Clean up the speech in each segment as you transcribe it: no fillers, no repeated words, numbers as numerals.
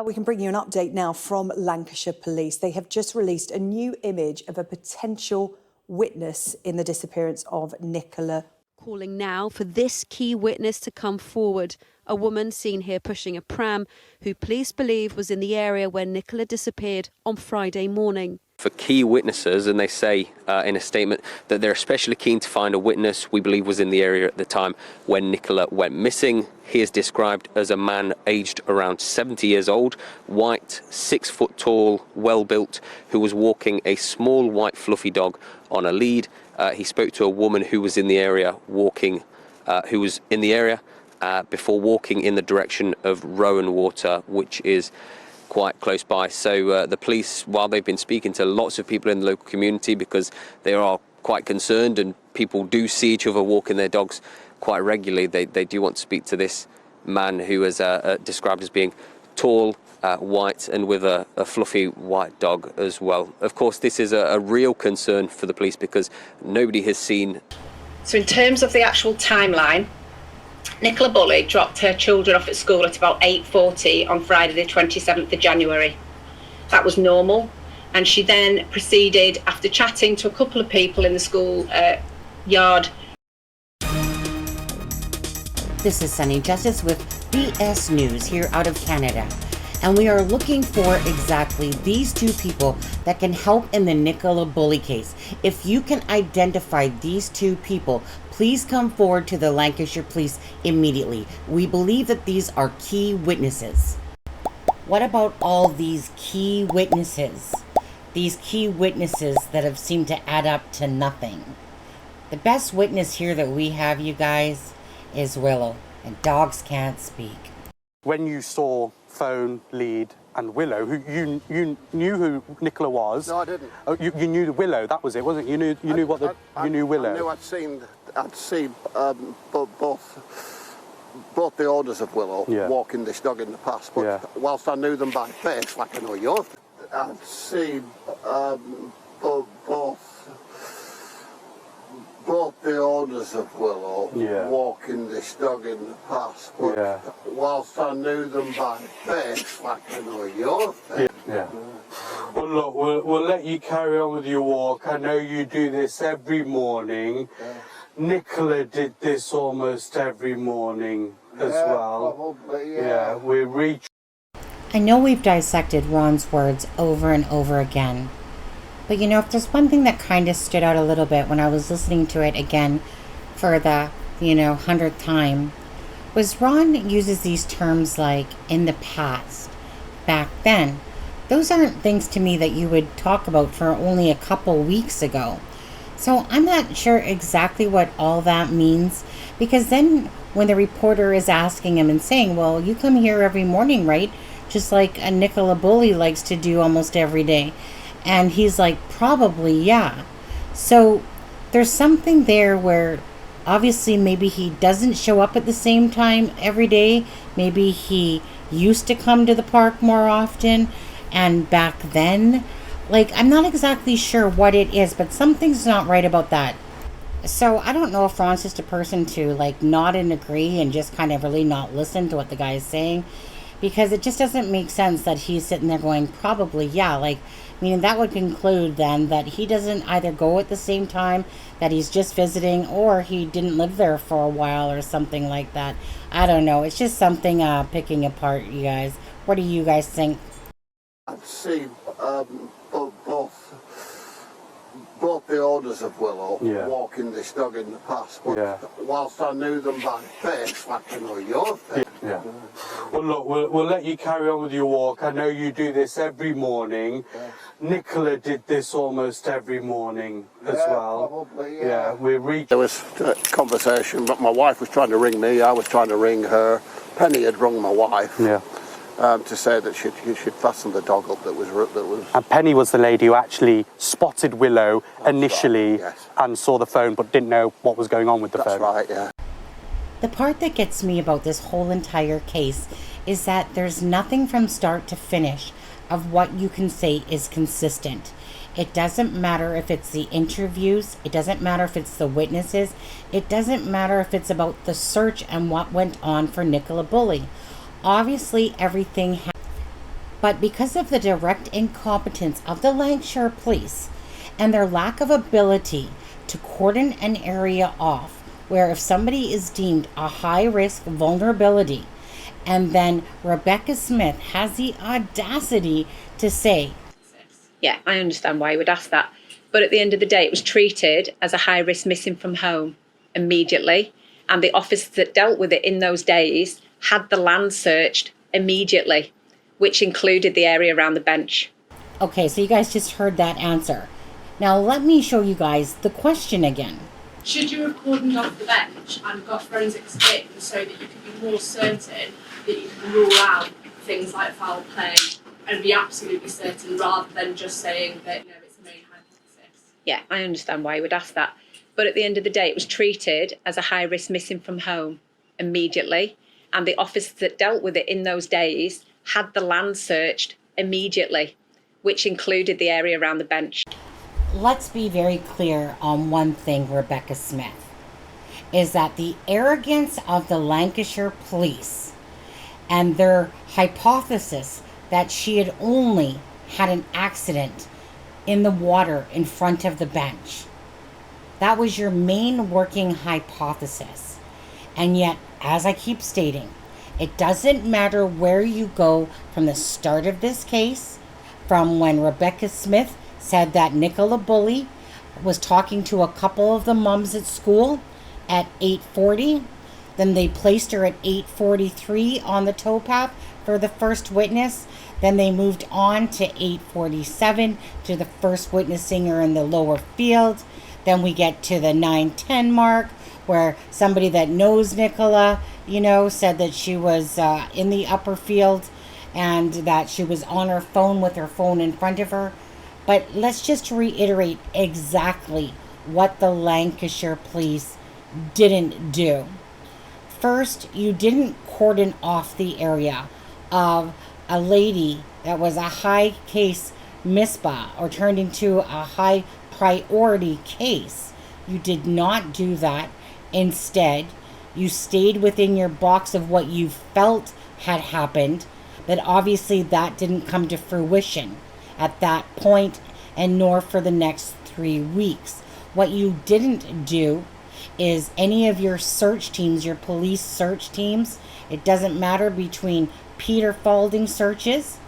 We can bring you an update now from Lancashire Police. They have just released a new image of a potential witness in the disappearance of Nicola. Calling now for this key witness to come forward. A woman seen here pushing a pram who police believe was in the area where Nicola disappeared on Friday morning. For key witnesses, and they say in a statement that they're especially keen to find a witness we believe was in the area at the time when Nicola went missing. He is described as a man aged around 70 years old, white, 6 foot tall, well built, who was walking a small white fluffy dog on a lead. He spoke to a woman who was in the area before walking in the direction of Rowan Water, which is quite close by. So the police, while they've been speaking to lots of people in the local community because they are quite concerned and people do see each other walking their dogs quite regularly, they do want to speak to this man who is described as being tall, white and with a fluffy white dog as well. Of course, this is a real concern for the police because nobody has seen. So in terms of the actual timeline, Nicola Bulley dropped her children off at school at about 8:40 on Friday the 27th of January. That was normal, and she then proceeded, after chatting to a couple of people in the school yard. This is Sunny Justice with BS News here out of Canada, and we are looking for exactly these two people that can help in the Nicola Bulley case. If you can identify these two people, please come forward to the Lancashire Police immediately. We believe that these are key witnesses. What about all these key witnesses? These key witnesses that have seemed to add up to nothing. The best witness here that we have, you guys, is Willow, and dogs can't speak. When you saw phone, lead and Willow, who you knew who Nicola was. No, I didn't. Oh, you knew the Willow, that was it, wasn't it? You knew Willow. I knew I'd seen both the owners of Willow walking this dog in the past, but whilst I knew them by face, like I know yours, I'd seen both the owners of Willow walking this dog in the past, but whilst I knew them by face, like I know your face. Well, look, we'll let you carry on with your walk. I know you do this every morning. Nicola did this almost every morning as well. Probably, we reach. I know we've dissected Ron's words over and over again. But you know, if there's one thing that kind of stood out a little bit when I was listening to it again for the, 100th time, was Ron uses these terms like in the past, back then. Those aren't things to me that you would talk about for only a couple weeks ago. So I'm not sure exactly what all that means, because then when the reporter is asking him and saying, well, you come here every morning, right? Just like a Nicola Bulley likes to do almost every day. And he's like, probably, yeah. So there's something there where obviously maybe he doesn't show up at the same time every day. Maybe he used to come to the park more often. And back then, I'm not exactly sure what it is, but something's not right about that. So I don't know if Ron's just a person to nod and agree and just kind of really not listen to what the guy is saying. Because it just doesn't make sense that he's sitting there going, probably, yeah, meaning that would conclude then that he doesn't either go at the same time, that he's just visiting, or he didn't live there for a while or something like that. I don't know. It's just something picking apart, you guys. What do you guys think? I've seen both the owners of Willow walking this dog in the past, but whilst I knew them by face, like I know your face. Well, look, we'll let you carry on with your walk. I know you do this every morning. Nicola did this almost every morning as well. Probably, There was a conversation, but my wife was trying to ring me, I was trying to ring her. Penny had rung my wife. To say that she'd fastened the dog up that was. And Penny was the lady who actually spotted Willow initially and saw the phone, but didn't know what was going on with the phone. That's right, yeah. The part that gets me about this whole entire case is that there's nothing from start to finish of what you can say is consistent. It doesn't matter if it's the interviews, it doesn't matter if it's the witnesses, it doesn't matter if it's about the search and what went on for Nicola Bulley. Obviously, everything But because of the direct incompetence of the Lancashire police and their lack of ability to cordon an area off where if somebody is deemed a high-risk vulnerability, and then Rebecca Smith has the audacity to say, yeah, I understand why you would ask that. But at the end of the day, it was treated as a high-risk missing from home immediately. And the officers that dealt with it in those days had the land searched immediately, which included the area around the bench. Okay, so you guys just heard that answer. Now let me show you guys the question again. Should you have cordoned off the bench and got forensics in so that you could be more certain that you can rule out things like foul play and be absolutely certain rather than just saying that, you know, it's a main hypothesis? Yeah, I understand why you would ask that. But at the end of the day, it was treated as a high-risk missing from home immediately. And the officers that dealt with it in those days had the land searched immediately, which included the area around the bench. Let's be very clear on one thing, Rebecca Smith, is that the arrogance of the Lancashire police and their hypothesis that she had only had an accident in the water in front of the bench. That was your main working hypothesis. And yet, as I keep stating, it doesn't matter where you go from the start of this case, from when Rebecca Smith said that Nicola Bulley was talking to a couple of the mums at school at 8:40. Then they placed her at 8:43 on the towpath for the first witness. Then they moved on to 8:47 to the first witnessing her in the lower field. Then we get to the 9:10 mark where somebody that knows Nicola, said that she was in the upper field and that she was on her phone with her phone in front of her. But let's just reiterate exactly what the Lancashire police didn't do. First, you didn't cordon off the area of a lady that was a high case misbah or turned into a high priority case. You did not do that. Instead, you stayed within your box of what you felt had happened, but obviously that didn't come to fruition at that point, and nor for the next 3 weeks. What you didn't do is any of your search teams, your police search teams, it doesn't matter between Peter Falding searches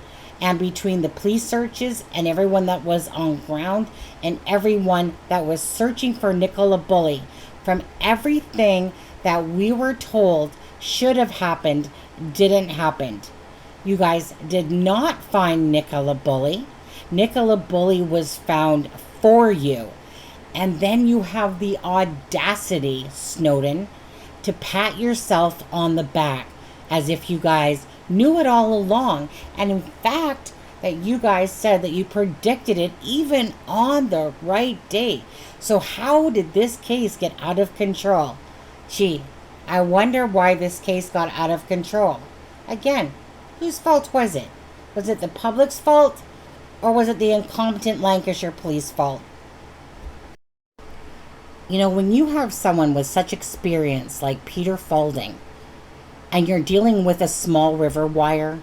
and between the police searches and everyone that was on ground and everyone that was searching for Nicola Bulley. From everything that we were told should have happened, didn't happen. You guys did not find Nicola Bulley. Nicola Bulley was found for you. And then you have the audacity, Snowden, to pat yourself on the back as if you guys knew it all along. And in fact, that you guys said that you predicted it even on the right day. So how did this case get out of control? Gee, I wonder why this case got out of control. Again, whose fault was it? Was it the public's fault? Or was it the incompetent Lancashire police fault? When you have someone with such experience like Peter Falding, and you're dealing with a small river wire,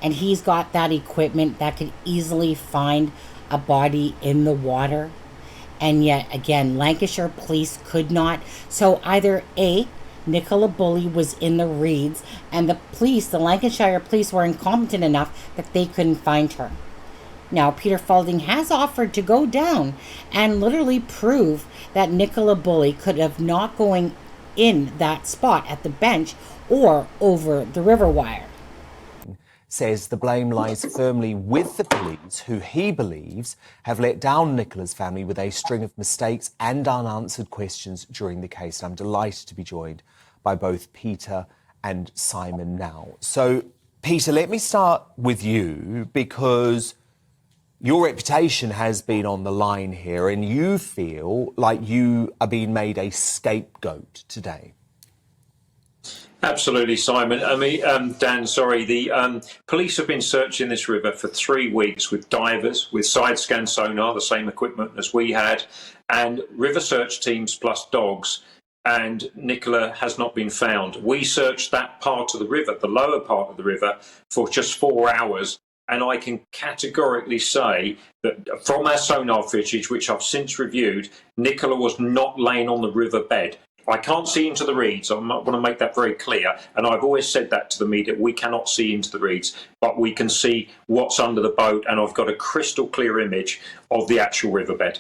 and he's got that equipment that could easily find a body in the water, and yet, again, Lancashire police could not. So either A, Nicola Bulley was in the reeds, and the Lancashire police were incompetent enough that they couldn't find her. Now, Peter Falding has offered to go down and literally prove that Nicola Bulley could have not going in that spot at the bench or over the river wire. Says the blame lies firmly with the police, who he believes have let down Nicola's family with a string of mistakes and unanswered questions during the case. I'm delighted to be joined by both Peter and Simon now. So, Peter, let me start with you, because your reputation has been on the line here and you feel like you are being made a scapegoat today. Absolutely, Simon. Dan, sorry. The police have been searching this river for 3 weeks with divers, with side scan sonar, the same equipment as we had, and river search teams plus dogs, and Nicola has not been found. We searched that part of the river, the lower part of the river, for just 4 hours, and I can categorically say that from our sonar footage, which I've since reviewed, Nicola was not laying on the riverbed. I can't see into the reeds. I want to make that very clear. And I've always said that to the media. We cannot see into the reeds, but we can see what's under the boat. And I've got a crystal clear image of the actual riverbed.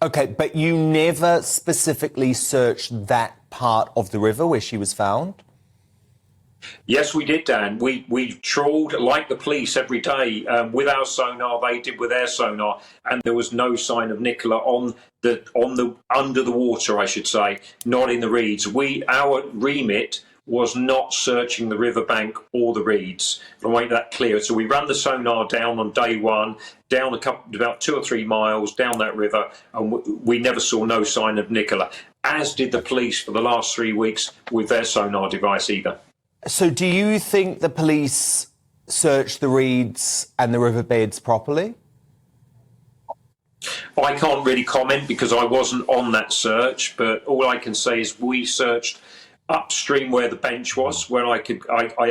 OK, but you never specifically searched that part of the river where she was found? Yes, we did, Dan. We trawled like the police every day with our sonar. They did with their sonar, and there was no sign of Nicola on the under the water, I should say, not in the reeds. Our remit was not searching the riverbank or the reeds. I'll make that clear. So we ran the sonar down on day one, down about 2 or 3 miles down that river, and we never saw no sign of Nicola, as did the police for the last 3 weeks with their sonar device either. So do you think the police searched the reeds and the riverbeds properly? I can't really comment because I wasn't on that search, but all I can say is we searched upstream where the bench was, where I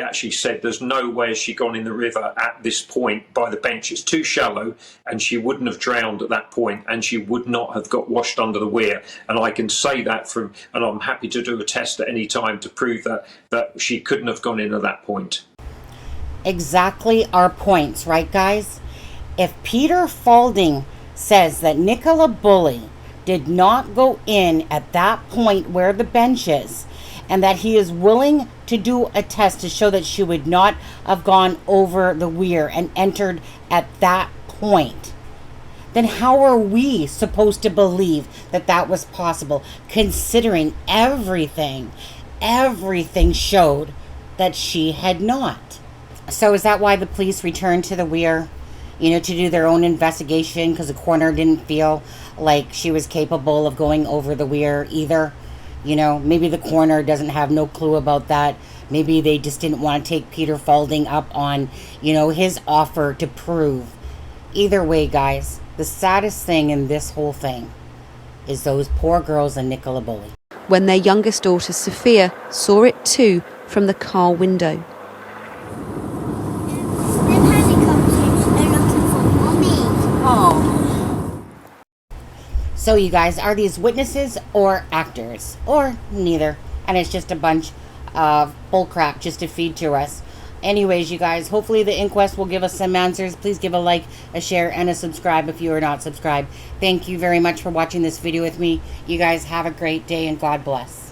actually said there's no way she'd gone in the river at this point by the bench. It's too shallow and she wouldn't have drowned at that point, and she would not have got washed under the weir. And I can say that and I'm happy to do a test at any time to prove that she couldn't have gone in at that point. Exactly our points, right, guys? If Peter Falding says that Nicola Bulley did not go in at that point where the bench is, and that he is willing to do a test to show that she would not have gone over the weir and entered at that point, then how are we supposed to believe that that was possible, considering everything showed that she had not? So is that why the police returned to the weir, to do their own investigation, because the coroner didn't feel like she was capable of going over the weir either? Maybe the coroner doesn't have no clue about that. Maybe they just didn't want to take Peter Falding up on, his offer to prove. Either way, guys, the saddest thing in this whole thing is those poor girls and Nicola Bulley. When their youngest daughter, Sophia, saw it too from the car window. The helicopters are looking for Mommy. Oh. So you guys, are these witnesses or actors? Or neither? And it's just a bunch of bullcrap just to feed to us. Anyways, you guys, hopefully the inquest will give us some answers. Please give a like, a share, and a subscribe if you are not subscribed. Thank you very much for watching this video with me. You guys have a great day and God bless.